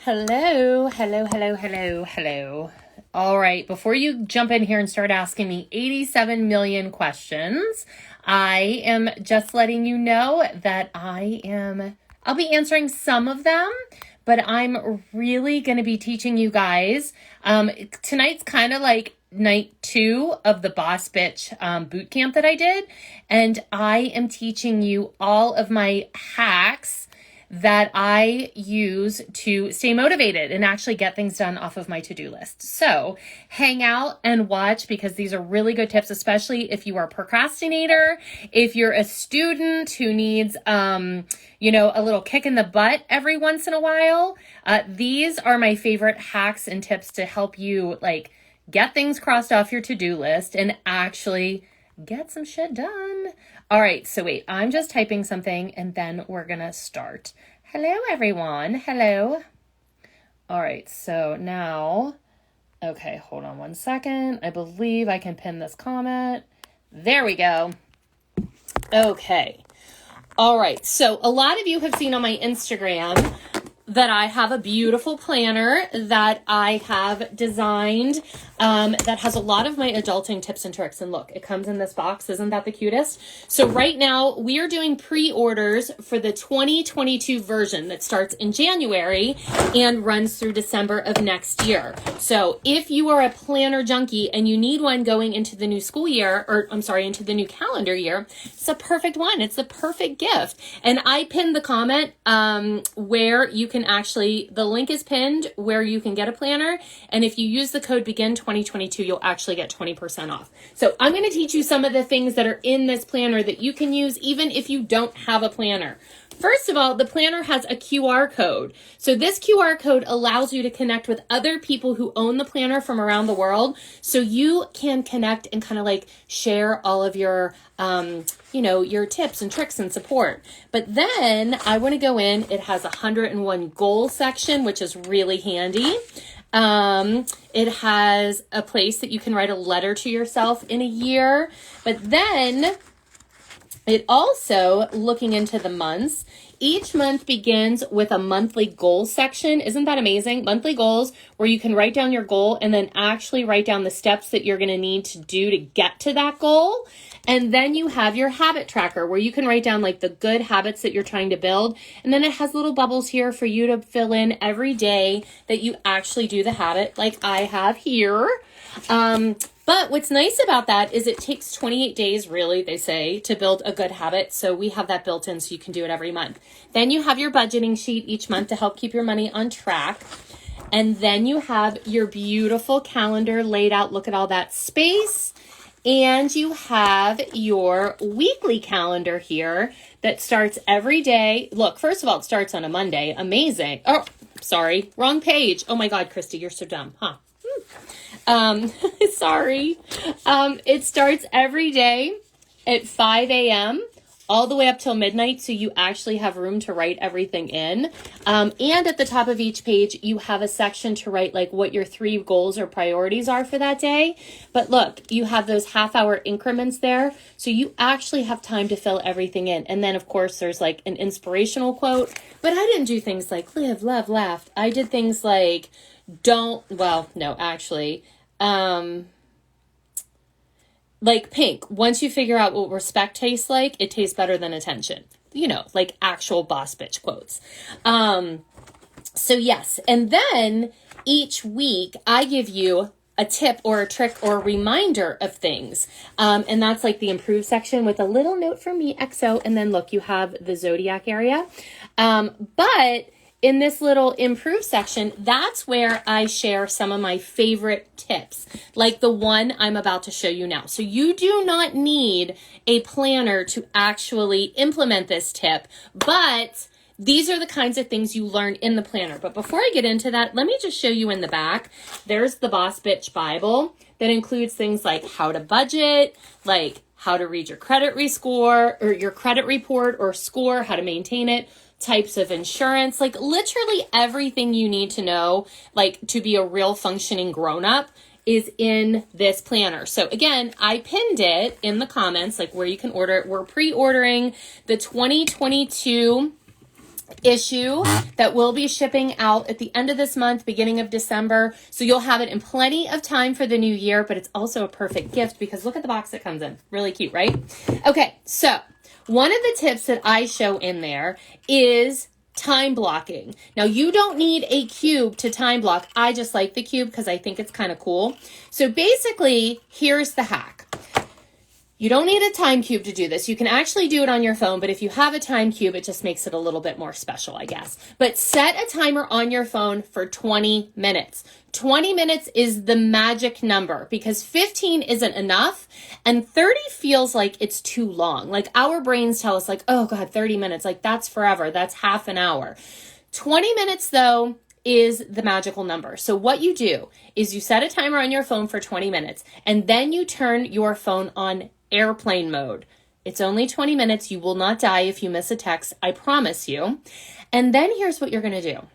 Hello, hello, hello, hello, hello. All right, before you jump in here and start asking me 87 million questions, I am just letting you know that I'll be answering some of them, but I'm really going to be teaching you guys. Tonight's kind of like night 2 of the Boss Bitch boot camp that I did, and I am teaching you all of my hacks that I use to stay motivated and actually get things done off of my to-do list. So hang out and watch, because these are really good tips, especially if you are a procrastinator, if you're a student who needs, a little kick in the butt every once in a while. These are my favorite hacks and tips to help you get things crossed off your to-do list and actually get some shit done. All right, so wait, I'm just typing something and then we're gonna start. Hello, everyone. Hello. All right, so now, okay, hold on one second. I believe I can pin this comment. There we go. Okay. All right, so a lot of you have seen on my Instagram that I have a beautiful planner that I have designed that has a lot of my adulting tips and tricks. And look, it comes in this box. Isn't that the cutest? So right now we are doing pre-orders for the 2022 version that starts in January and runs through December of next year. So if you are a planner junkie and you need one going into the new school year, into the new calendar year, it's a perfect one. It's the perfect gift. And I pinned the comment where you can the link is pinned where you can get a planner. And if you use the code BEGIN 2022, you'll actually get 20% off. So I'm going to teach you some of the things that are in this planner that you can use even if you don't have a planner. First of all, the planner has a QR code. So this QR code allows you to connect with other people who own the planner from around the world. So you can connect and kind of share all of your, your tips and tricks and support. But then I want to go in, it has a 101 goal section, which is really handy. It has a place that you can write a letter to yourself in a year. But then it also, looking into the months, each month begins with a monthly goal section. Isn't that amazing? Monthly goals, where you can write down your goal and then actually write down the steps that you're going to need to do to get to that goal. And then you have your habit tracker, where you can write down the good habits that you're trying to build. And then it has little bubbles here for you to fill in every day that you actually do the habit, like I have here. But what's nice about that is it takes 28 days, really, they say, to build a good habit. So we have that built in so you can do it every month. Then you have your budgeting sheet each month to help keep your money on track. And then you have your beautiful calendar laid out. Look at all that space. And you have your weekly calendar here that starts every day. Look, first of all, it starts on a Monday. Amazing. Oh, sorry, wrong page. Oh my God, Christy, you're so dumb, huh? Sorry. It starts every day at 5 a.m. all the way up till midnight. So you actually have room to write everything in. And at the top of each page, you have a section to write what your 3 goals or priorities are for that day. But look, you have those half-hour increments there. So you actually have time to fill everything in. And then of course there's an inspirational quote, but I didn't do things like live, love, laugh. I did things like Pink. Once you figure out what respect tastes like, it tastes better than attention. Actual boss bitch quotes. So yes. And then each week I give you a tip or a trick or a reminder of things. And that's the improve section with a little note from me, XO. And then look, you have the zodiac area. But in this little improve section, that's where I share some of my favorite tips, like the one I'm about to show you now. So you do not need a planner to actually implement this tip, but these are the kinds of things you learn in the planner. But before I get into that, let me just show you in the back. There's the Boss Bitch Bible that includes things like how to budget, how to read your credit rescore or your credit report or score, how to maintain it, types of insurance, literally everything you need to know, to be a real functioning grown-up is in this planner. So again, I pinned it in the comments, where you can order it. We're pre-ordering the 2022 issue that will be shipping out at the end of this month, beginning of December. So you'll have it in plenty of time for the new year, but it's also a perfect gift because look at the box it comes in. Really cute, right? Okay, so one of the tips that I show in there is time blocking. Now you don't need a cube to time block. I just like the cube because I think it's kind of cool. So basically, here's the hack. You don't need a time cube to do this. You can actually do it on your phone, but if you have a time cube, it just makes it a little bit more special, I guess. But set a timer on your phone for 20 minutes. 20 minutes is the magic number because 15 isn't enough and 30 feels like it's too long. Like our brains tell us like, oh God, 30 minutes, like that's forever. That's half an hour. 20 minutes though is the magical number. So what you do is you set a timer on your phone for 20 minutes and then you turn your phone on airplane mode. It's only 20 minutes. You will not die if you miss a text. I promise you. And then here's what you're going to do.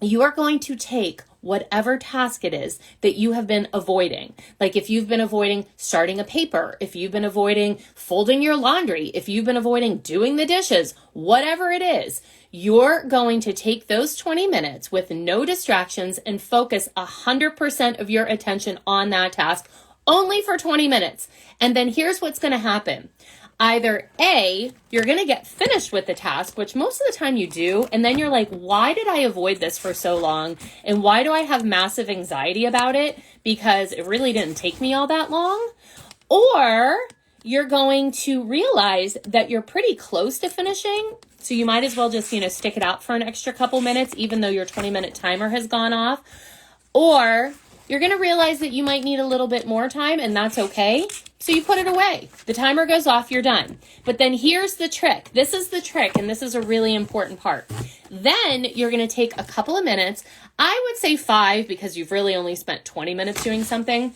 You are going to take whatever task it is that you have been avoiding. Like if you've been avoiding starting a paper, if you've been avoiding folding your laundry, if you've been avoiding doing the dishes, whatever it is, you're going to take those 20 minutes with no distractions and focus 100% of your attention on that task only for 20 minutes. And then here's what's going to happen. Either A, you're going to get finished with the task, which most of the time you do. And then you're like, why did I avoid this for so long? And why do I have massive anxiety about it? Because it really didn't take me all that long. Or you're going to realize that you're pretty close to finishing. So you might as well just, stick it out for an extra couple minutes, even though your 20-minute timer has gone off. Or you're going to realize that you might need a little bit more time, and that's okay. So you put it away. The timer goes off, you're done. But then here's the trick. This is the trick, and this is a really important part. Then you're going to take a couple of minutes. I would say 5 because you've really only spent 20 minutes doing something.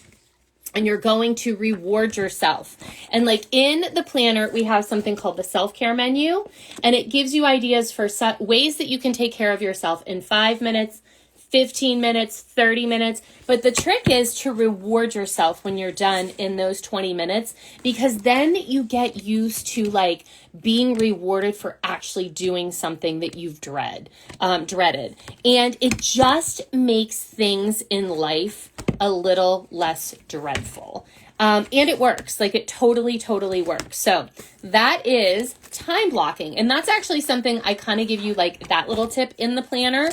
And you're going to reward yourself. And like in the planner, we have something called the self-care menu. And it gives you ideas for ways that you can take care of yourself in 5 minutes, 15 minutes, 30 minutes. But the trick is to reward yourself when you're done in those 20 minutes, because then you get used to like being rewarded for actually doing something that you've dreaded. And it just makes things in life a little less dreadful. And it works. Like it totally works. So that is time blocking. And that's actually something I kind of give you like that little tip in the planner.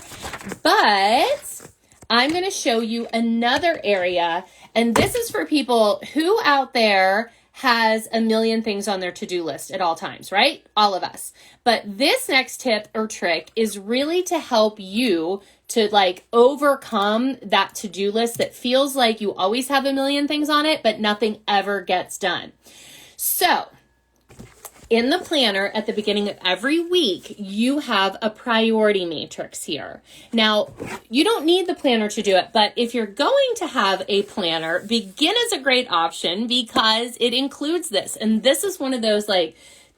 But I'm going to show you another area. And this is for people who out there has a million things on their to-do list at all times, right? All of us. But this next tip or trick is really to help you to like overcome that to-do list that feels like you always have a million things on it, but nothing ever gets done. So in the planner at the beginning of every week, you have a priority matrix here. Now, you don't need the planner to do it, but if you're going to have a planner, Begin is a great option because it includes this. And this is one of those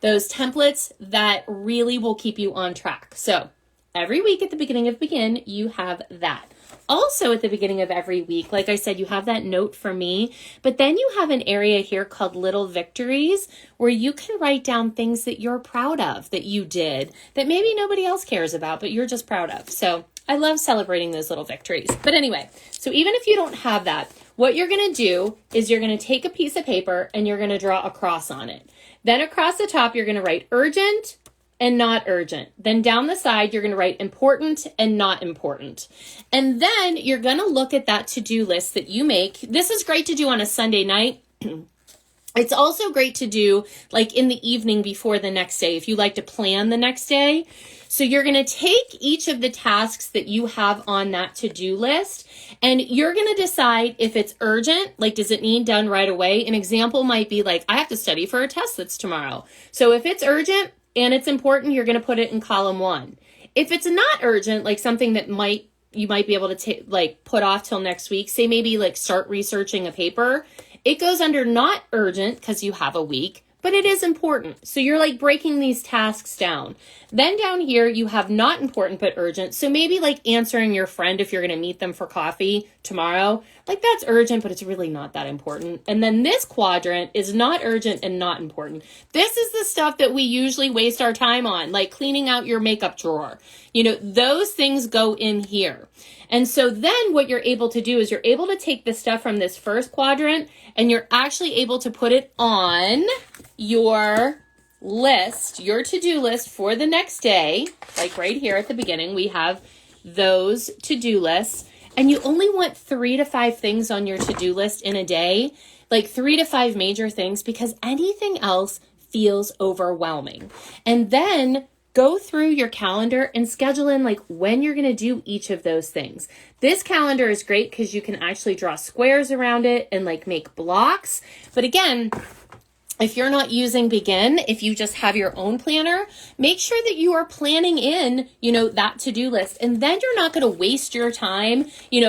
those templates that really will keep you on track. So every week at the beginning of Begin, you have that. Also at the beginning of every week, like I said, you have that note for me, but then you have an area here called Little Victories where you can write down things that you're proud of that you did that maybe nobody else cares about, but you're just proud of. So I love celebrating those little victories. But anyway, so even if you don't have that, what you're going to do is you're going to take a piece of paper and you're going to draw a cross on it. Then across the top, you're going to write urgent and not urgent. Then down the side, you're going to write important and not important. And then you're going to look at that to-do list that you make. This is great to do on a Sunday night. It's also great to do like in the evening before the next day, if you like to plan the next day. So you're going to take each of the tasks that you have on that to-do list, and you're going to decide if it's urgent, like does it need done right away? An example might be like, I have to study for a test that's tomorrow. So if it's urgent and it's important, you're going to put it in column 1. If it's not urgent, like something that you might be able to put off till next week, say maybe like start researching a paper, it goes under not urgent because you have a week, but it is important. So you're like breaking these tasks down. Then down here, you have not important but urgent. So maybe like answering your friend if you're going to meet them for coffee tomorrow, like that's urgent, but it's really not that important. And then this quadrant is not urgent and not important. This is the stuff that we usually waste our time on, like cleaning out your makeup drawer. You know, those things go in here. And so then what you're able to do is you're able to take the stuff from this first quadrant and you're actually able to put it on your list, your to-do list for the next day. Like right here at the beginning, we have those to-do lists. And you only want 3 to 5 things on your to-do list in a day, like 3 to 5 major things, because anything else feels overwhelming. And then go through your calendar and schedule in like when you're going to do each of those things. This calendar is great because you can actually draw squares around it and like make blocks. But again, if you're not using Begin, if you just have your own planner, make sure that you are planning in, that to-do list. And then you're not going to waste your time,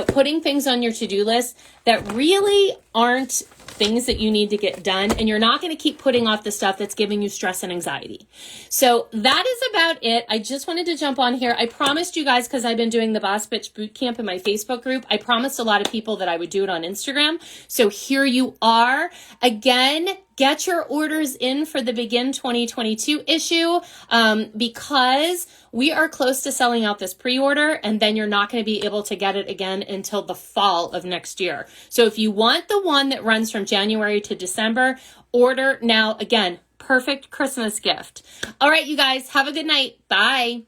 putting things on your to-do list that really aren't things that you need to get done. And you're not going to keep putting off the stuff that's giving you stress and anxiety. So that is about it. I just wanted to jump on here. I promised you guys, because I've been doing the Boss Bitch Bootcamp in my Facebook group, I promised a lot of people that I would do it on Instagram. So here you are. Again, get your orders in for the Begin 2022 issue because we are close to selling out this pre-order, and then you're not going to be able to get it again until the fall of next year. So if you want the one that runs from January to December, order now. Again, perfect Christmas gift. All right, you guys, have a good night. Bye.